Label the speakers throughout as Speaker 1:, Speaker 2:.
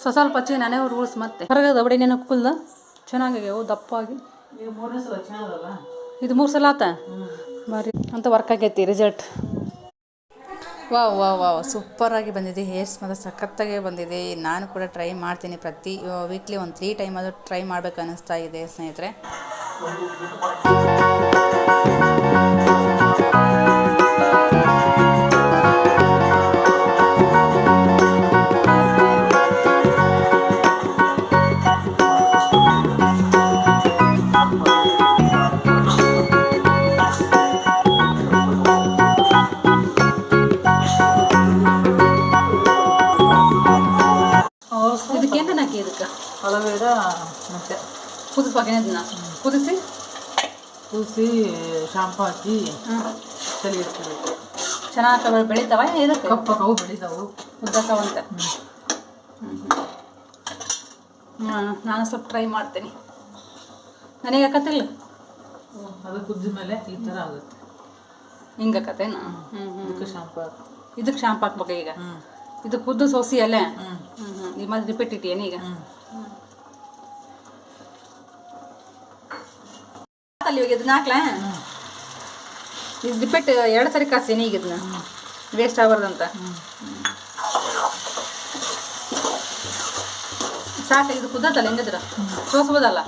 Speaker 1: ಸ್ವಲ್ಪ ಹಚ್ಚಿಗೆ ನಾನೇ ಉಳ್ಸಿ ಮತ್ತೆ ಹೊರಗದ ಬಡಿ ನೆನಕ್ಕೆ ಕುಲ್ದ ಚೆನ್ನಾಗಾಗ್ಯಾವು ದಪ್ಪಾಗಿ.
Speaker 2: ಈಗ 3ನೇ ಸಲ ಚೆನ್ನಾಗಲ್ಲ
Speaker 1: ಇದು 3 ಸಲ ಆತ ಬಾರಿ ಅಂತ ವರ್ಕ್ ಆಗೈತಿ ರಿಸಲ್ಟ್. ವಾವ್ ವಾವ್ ವಾವ್ ಸೂಪರಾಗಿ ಬಂದಿದೆ. ಹೇರ್ಸ್ ಮಾತ್ರ ಸಖತ್ತಾಗೆ ಬಂದಿದೆ. ನಾನು ಕೂಡ ಟ್ರೈ ಮಾಡ್ತೀನಿ. ಪ್ರತಿ ವೀಕ್ಲಿ ಒಂದು 3 ಟೈಮ್ ಆದರೂ ಟ್ರೈ ಮಾಡ್ಬೇಕು ಅನ್ನಿಸ್ತಾ ಇದೆ ಸ್ನೇಹಿತರೆ. ಇದಕ್ಕೇನು ಹಾಕಿ ಇದಕ್ಕೆ
Speaker 2: ಅಲೋವೆರಾ ಮತ್ತೆ
Speaker 1: ಕುದಿಸ್ಬೇಕೇನೆ ಅದನ್ನ ಕುದಿಸಿ
Speaker 2: ಶಾಂಪು ಹಾಕಿ ತಲೆ ಇಡ್ತೀವಿ.
Speaker 1: ಚೆನ್ನಾಗಿ ಬೆಳಿತಾವ ಇದಕ್ಕೆ
Speaker 2: ಕಪ್ಪವು ಬೆಳಿತಾವು
Speaker 1: ಉದ್ದಕ್ಕವಂತ. ನಾನು ಸ್ವಲ್ಪ ಟ್ರೈ ಮಾಡ್ತೀನಿ. ನನಗೆ ಹಾಕತ್ತಿಲ್ಲ
Speaker 2: ಅದು ಕುದ್ದ ಮೇಲೆ ಈ ಥರ ಆಗುತ್ತೆ.
Speaker 1: ಹಿಂಗೆ ಹಾಕತ್ತೇನು?
Speaker 2: ಇದಕ್ಕೆ ಶಾಂಪು
Speaker 1: ಇದಕ್ಕೆ ಶಾಂಪು ಹಾಕ್ಬೇಕು ಈಗ. ಇದು ಕುದ್ದು ಸೋಸಿ ಅಲ್ಲೇ ಈ ಮತ್ತೆ ರಿಪೀಟ್ ಇಟ್ಟೇನು ಈಗ ಅಲ್ಲಿ ಇವಾಗ ಇದನ್ನ ಹಾಕ್ಲಾ? ಇದು ರಿಪೀಟ್ 2 ಸರಿ ಕಾಸೇನಿ ಈಗ ಇದನ್ನ ವೇಸ್ಟ್ ಆಗ್ಬಾರ್ದಂತ. ಸಾಕು ಇದು ಕುದ್ದತ್ತಲ್ಲ ಹೆಂಗಿದ್ರ ಸೋಸ್ಬೋದಲ್ಲ.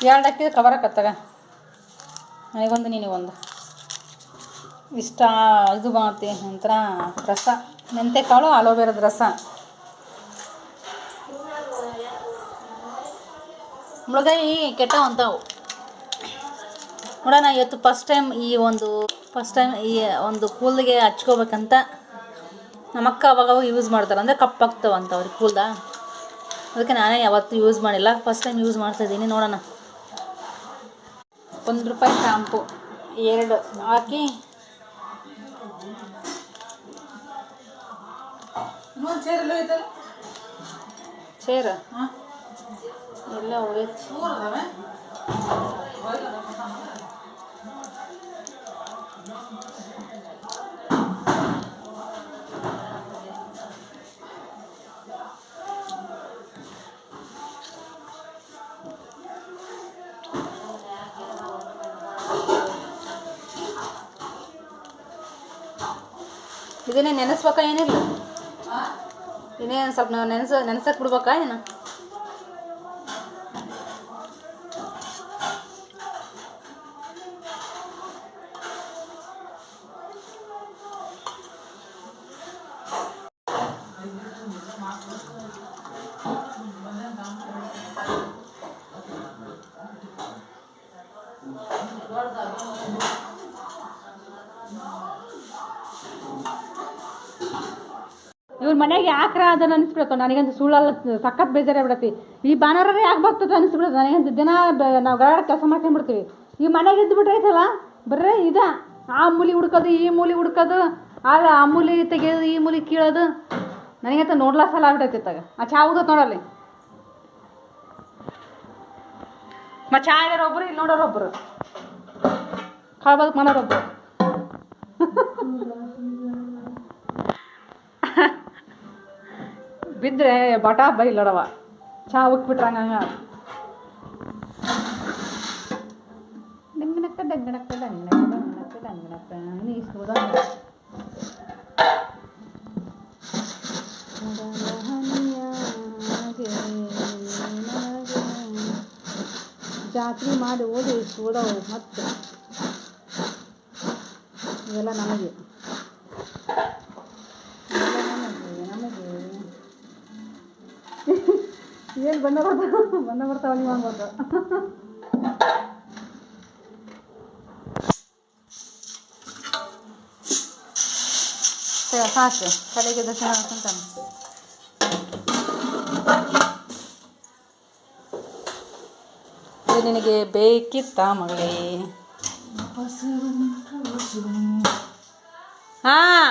Speaker 1: ಎರಡು ಹಾಕಿದ್ರೆ ಕವರ್ ಹಾಕತ್ತಾಗ ನನಗೊಂದು ನಿನಗೊಂದು ಇಷ್ಟ. ಇದು ಮಾಡ್ತಿ ಒಂಥರ ರಸ ಮೆಂತೆ ಕಾಳು ಅಲೋವೆರಾದ ರಸ. ಮುಳುಗಾಯಿ ಕೆಟ್ಟವು ಅಂತಾವು ನೋಡೋಣ. ಇವತ್ತು ಫಸ್ಟ್ ಟೈಮ್ ಈ ಒಂದು ಕೂದಲಿಗೆ ಹಚ್ಕೋಬೇಕಂತ ನಮ್ಮಕ್ಕ ಅವಾಗ ಯೂಸ್ ಮಾಡ್ತಾರೆ. ಅಂದರೆ ಕಪ್ಪಾಗ್ತಾವಂತ ಅವ್ರಿಗೆ ಕೂದಲ. ಅದಕ್ಕೆ ನಾನೇ ಯಾವತ್ತೂ ಯೂಸ್ ಮಾಡಿಲ್ಲ, ಫಸ್ಟ್ ಟೈಮ್ ಯೂಸ್ ಮಾಡ್ತಾಯಿದ್ದೀನಿ. ನೋಡೋಣ. ₹1 ಶಾಂಪು 2 ಹಾಕಿ ಚೇರ ಎಲ್ಲ ಹೋಗೈತಿ. ಇದನ್ನೇ ನೆನೆಸ್ಬೇಕಾ ಏನಿಲ್ಲ? ಇನ್ನೇನು ಸ್ವಲ್ಪ ನಾವು ನೆನೆಸಕ್ಕೆ ಬಿಡ್ಬೇಕಾ ಏನು? ಇವ್ರ ಮನೆಗೆ ಯಾಕ್ರ ಅದನ್ನು ಅನಿಸ್ಬಿಡತ್ತ. ನನಗಂತೂ ಸುಳ್ಳಲ್ಲ, ಸಖತ್ ಬೇಜಾರೇ ಬಿಡತ್ತಿ. ಈ ಭಾನುವಾರ ಯಾಕೆ ಬರ್ತದೆ ಅನಿಸ್ಬಿಡತ್ತೆ ನನಗಂತೂ. ದಿನ ನಾವು ಗರಾಡ ಕೆಲಸ ಮಾಡ್ಕೊಂಡ್ಬಿಡ್ತೀವಿ. ಈ ಮನೆಗೆ ಇದ್ದುಬಿಟ್ರೆ ಐತಲ್ಲ ಬರ್ರೆ ಇದು ಆ ಮೂಲಿ ಹುಡ್ಕೋದು ಈ ಮೂಲಿ ಹುಡ್ಕೋದು, ಆಗ ಆ ಮೂಲಿ ತೆಗೆಯೋದು ಈ ಮೂಲಿ ಕೀಳೋದು. ನನಗಂತ ನೋಡ್ಲಾ ಸಲ ಆಗ್ಬಿಟ್ಟೈತಿ ತಗ. ಆ ಚಾ ಉದತ್ ನೋಡಲ್ಲಿ ಚಾ ಆಗ್ಯಾರೊಬ್ರು, ಇಲ್ಲಿ ನೋಡೋರೊಬ್ರು, ಕಾಳ್ಬದಕ್ಕೆ ಮಾಡೋರೊಬ್ರು. ಬಿದ್ದರೆ ಬಟಾ ಬೈಲಡವ ಚಾ ಉಕ್ಬಿಟ್ರಂಗ ಡಂಗನಕ್ಕ ಡಂಗನಕ್ಕ ಡಂಗನಕ್ಕ ಡಂಗನಕ್ಕ ಡಂಗನಕ್ಕ ನೀಸೋದ ಜಾತ್ರೆ ಮಾಡಿ ಓದಿ ಸೋದವು ಮತ್ತೆ ಇವೆಲ್ಲ ನಮಗೆ ಏನು ಬಂದ ಬರ್ತಾವ ನೀವು ಅನ್ಬೋದು. ಸಾಕು ಕಡೆಗೆ ದರ್ಶನ ಅಂತಾನೆ. ಇದು ನಿನಗೆ ಬೇಕಿತ್ತ ಮಗಳೇ? ಹಾಂ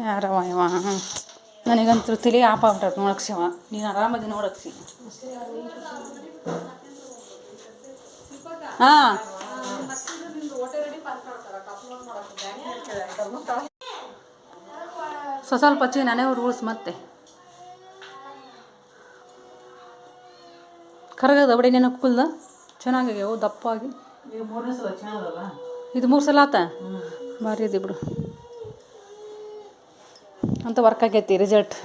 Speaker 1: ಯಾರವ ಇವ? ನನಗಂತೂ ತಲೆ ಆಪ ಆಗ್ಬಿಟ್ಟದ ನೋಡಕ್ಷವ. ನೀನು ಆರಾಮದಿ ನೋಡಕ್ಷಿ. ಹಾಂ ಸ್ವಲ್ಪ ಹಚ್ಚಿ ನಾನೇ ರೂಲ್ಸ್ ಮತ್ತೆ ಕರಗದ ಬಡಿ ನೆನಕ್ಕೆ ಫುಲ್ ಚೆನ್ನಾಗ್ಯಾವ ದಪ್ಪಾಗಿ.
Speaker 2: ಈಗ 3ನೇ ಸಲ ಚೆನ್ನಾಗಲ್ಲ.
Speaker 1: ಇದು 3 ಸಲ ಆತ. ಭಾರಿ ಇದೆ ಬಿಡು ಅಂತ. ವರ್ಕ್ ಆಗೈತಿ. ರಿಸಲ್ಟ್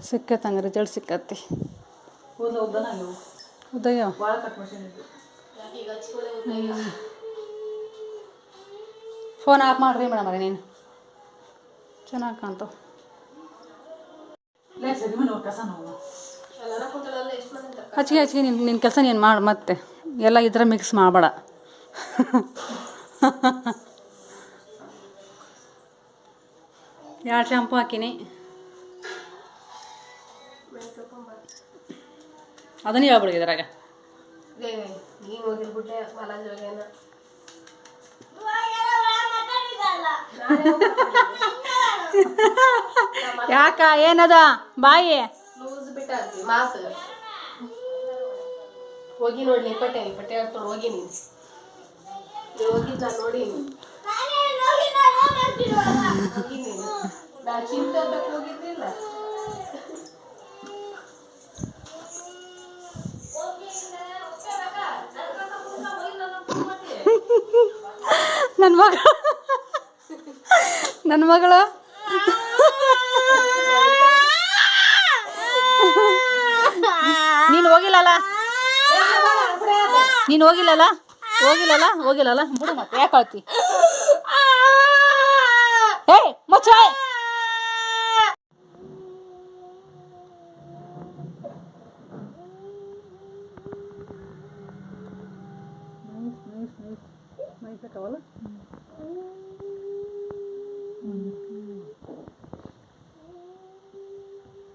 Speaker 1: ಸಿಕ್ಕತ್ತಂಗೆ. ರಿಸಲ್ಟ್ ಸಿಕ್ಕತ್ತಿ. ಉದಯ ಫೋನ್ ಆಫ್ ಮಾಡ್ರಿ ಮೇಡಮ್ ರೀ. ನೀನು ಚೆನ್ನಾಗಿ ಕಾಣ್ತಾವ. ಹಚ್ಚಿಗೆ ನಿನ್ನ ಕೆಲಸ ನೀನು ಮಾಡಿ ಮತ್ತೆ ಎಲ್ಲ ಈ ಥರ ಮಿಕ್ಸ್ ಮಾಡಬೇಡ. ಎರಡು ಶಾಂಪು ಹಾಕಿನಿ. ಅದನ್ನೇ ಹೇಳ್ಬಿಡಿ ಇದ್ರಾಗ. ಯಾಕ ಏನದ ಬಾಯಿ
Speaker 3: ಮಾತು ಹೋಗಿ ನೋಡ್ಲಿ. ಪಟ್ಟೆ ಹಾಕ್ಕೊಂಡು ಹೋಗಿ ನೀನು ಹೋಗಿದ್ದ ನೋಡಿ. ನಾ ಚಿಂತೆ ಹೋಗಿದ್ದಿಲ್ಲ.
Speaker 1: ನನ್ನ ಮಗಳು ನೀನು ಹೋಗಿಲ್ಲಲ್ಲ ಬಿಡು ಮತ್ತೆ ಯಾಕೆ ಅಳ್ತಿ? ಏ ಮುಚ್ಚ.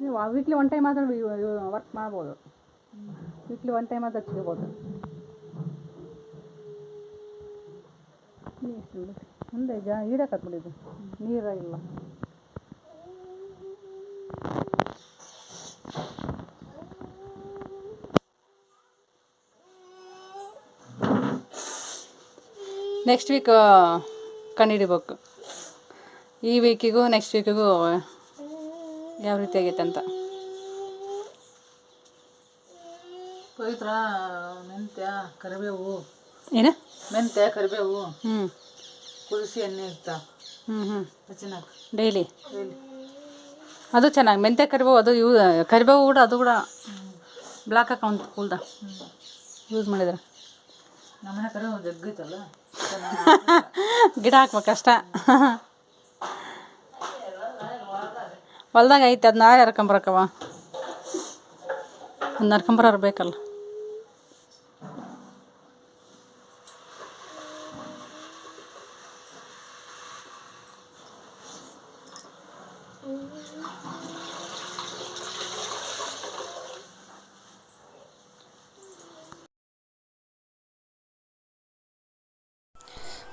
Speaker 1: ನೀವು ವೀಕ್ಲಿ 1 ಟೈಮ್ ಆದ್ರೆ ವರ್ಕ್ ಮಾಡ್ಬೋದು. ವೀಕ್ಲಿ 1 ಟೈಮ್ ಆದ್ರೆ ಹಚ್ಕೋಬೋದು. ಮುಂದೆ ಈಡಾಕತ್ಬಿಡಿದು ನೀರಾಗಿಲ್ಲ. ನೆಕ್ಸ್ಟ್ ವೀಕ್ ಕಂಡುಹಿಡಿಬೇಕು. ಈ ವೀಕಿಗೂ ನೆಕ್ಸ್ಟ್ ವೀಕಿಗೂ ಯಾವ ರೀತಿ ಆಗೈತೆ ಅಂತ.
Speaker 2: ಪವಿತ್ರ ಮೆಂತ್ಯ ಕರಿಬೇವು
Speaker 1: ಹ್ಞೂ
Speaker 2: ಕುದಿಸಿ ಎಣ್ಣೆ ಇರ್ತಾ ಚೆನ್ನಾಗಿ
Speaker 1: ಡೈಲಿ ಅದು ಚೆನ್ನಾಗಿ. ಮೆಂತ್ಯ ಕರಿಬೇವು ಅದು ಕರಿಬೇವು ಕೂಡ ಅದು ಕೂಡ ಬ್ಲಾಕ್ ಅಕೌಂಟ್ ಕೂಲ್ದ ಯೂಸ್ ಮಾಡಿದ್ರೆ.
Speaker 2: ನಮ್ಮನೆ ಕರಿಬೇವು ಜಗ್ಗೈತಲ್ಲ,
Speaker 1: ಗಿಡ ಹಾಕ್ಬೇಕಷ್ಟ. ಹೊಲ್ದಾಗ ಐತೆ. ಅದು ನಾಳೆ ಹರ್ಕೊಂಬರಕ್ಕವ. ಒಂದು ಹರ್ಕೊಂಬರೋರು ಬೇಕಲ್ಲ.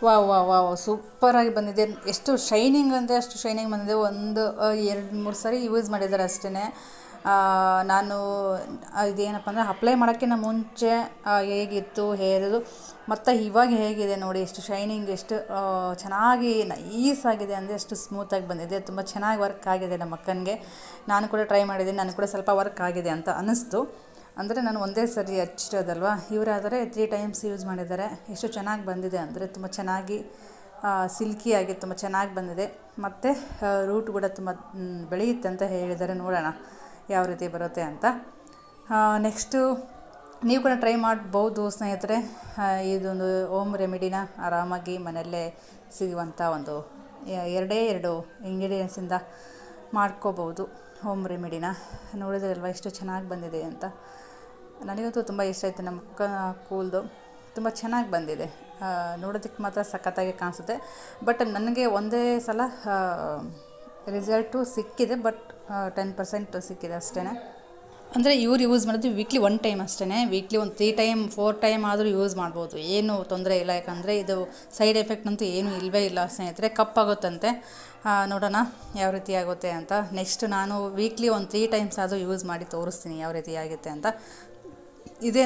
Speaker 1: ವಾವ್ ಸೂಪರಾಗಿ ಬಂದಿದೆ. ಎಷ್ಟು ಶೈನಿಂಗ್ ಅಂದರೆ ಅಷ್ಟು ಶೈನಿಂಗ್ ಬಂದಿದೆ. 1-2-3 ಸರಿ ಯೂಸ್ ಮಾಡಿದ್ದಾರೆ ಅಷ್ಟೇ. ನಾನು ಇದೇನಪ್ಪ ಅಂದರೆ ಅಪ್ಲೈ ಮಾಡೋಕ್ಕಿಂತ ಮುಂಚೆ ಹೇಗಿತ್ತು ಹೇರೋದು ಮತ್ತು ಇವಾಗ ಹೇಗಿದೆ ನೋಡಿ. ಎಷ್ಟು ಶೈನಿಂಗ್, ಎಷ್ಟು ಚೆನ್ನಾಗಿ ನೈಸ್ ಆಗಿದೆ ಅಂದರೆ ಅಷ್ಟು ಸ್ಮೂತಾಗಿ ಬಂದಿದೆ. ತುಂಬ ಚೆನ್ನಾಗಿ ವರ್ಕ್ ಆಗಿದೆ ನಮ್ಮ ಅಕ್ಕನಿಗೆ. ನಾನು ಕೂಡ ಟ್ರೈ ಮಾಡಿದ್ದೀನಿ. ನನಗೆ ಕೂಡ ಸ್ವಲ್ಪ ವರ್ಕ್ ಆಗಿದೆ ಅಂತ ಅನ್ನಿಸ್ತು. ಅಂದರೆ ನಾನು ಒಂದೇ ಸರಿ ಹಚ್ಚಿರೋದಲ್ವ. ಇವರಾದರೆ 3 ಟೈಮ್ಸ್ ಯೂಸ್ ಮಾಡಿದ್ದಾರೆ. ಎಷ್ಟು ಚೆನ್ನಾಗಿ ಬಂದಿದೆ ಅಂದರೆ ತುಂಬ ಚೆನ್ನಾಗಿ ಸಿಲ್ಕಿಯಾಗಿ ತುಂಬ ಚೆನ್ನಾಗಿ ಬಂದಿದೆ. ಮತ್ತು ರೂಟ್ ಕೂಡ ತುಂಬ ಬೆಳೆಯುತ್ತೆ ಅಂತ ಹೇಳಿದ್ದಾರೆ. ನೋಡೋಣ ಯಾವ ರೀತಿ ಬರುತ್ತೆ ಅಂತ. ನೆಕ್ಸ್ಟು ನೀವು ಕೂಡ ಟ್ರೈ ಮಾಡ್ಬೋದು ಸ್ನೇಹಿತರೆ. ಇದೊಂದು ಹೋಮ್ ರೆಮಿಡಿನ ಆರಾಮಾಗಿ ಮನೆಯಲ್ಲೇ ಸಿಗುವಂಥ ಒಂದು 2 ಇಂಗ್ರೀಡಿಯೆಂಟ್ಸಿಂದ ಮಾಡ್ಕೋಬೋದು ಹೋಮ್ ರೆಮಿಡಿನ. ನೋಡಿದ್ರಲ್ವ ಎಷ್ಟು ಚೆನ್ನಾಗಿ ಬಂದಿದೆ ಅಂತ. ನನಗಂತೂ ತುಂಬ ಇಷ್ಟ ಆಯಿತು. ನಮ್ಮ ಅಕ್ಕ ಕೂಲ್ದು ತುಂಬ ಚೆನ್ನಾಗಿ ಬಂದಿದೆ. ನೋಡೋದಕ್ಕೆ ಮಾತ್ರ ಸಖತ್ತಾಗಿ ಕಾಣಿಸುತ್ತೆ. ಬಟ್ ನನಗೆ ಒಂದೇ ಸಲ ರಿಸಲ್ಟು ಸಿಕ್ಕಿದೆ. ಬಟ್ 10% ಸಿಕ್ಕಿದೆ ಅಷ್ಟೇ.
Speaker 4: ಅಂದರೆ ಇವ್ರು ಯೂಸ್ ಮಾಡೋದು ವೀಕ್ಲಿ 1 ಟೈಮ್ ಅಷ್ಟೇ. ವೀಕ್ಲಿ ಒಂದು 3 ಟೈಮ್ 4 ಟೈಮ್ ಆದರೂ ಯೂಸ್ ಮಾಡ್ಬೋದು, ಏನು ತೊಂದರೆ ಇಲ್ಲ. ಯಾಕಂದರೆ ಇದು ಸೈಡ್ ಎಫೆಕ್ಟ್ ಅಂತೂ ಏನೂ ಇಲ್ಲವೇ ಇಲ್ಲ ಸ್ನೇಹಿತರೆ. ಕಪ್ಪಾಗುತ್ತಂತೆ. ನೋಡೋಣ ಯಾವ ರೀತಿ ಆಗುತ್ತೆ ಅಂತ. ನೆಕ್ಸ್ಟ್ ನಾನು ವೀಕ್ಲಿ ಒಂದು 3 ಟೈಮ್ಸ್ ಆದರೂ ಯೂಸ್ ಮಾಡಿ ತೋರಿಸ್ತೀನಿ ಯಾವ ರೀತಿ ಆಗುತ್ತೆ ಅಂತ. ಇದೇ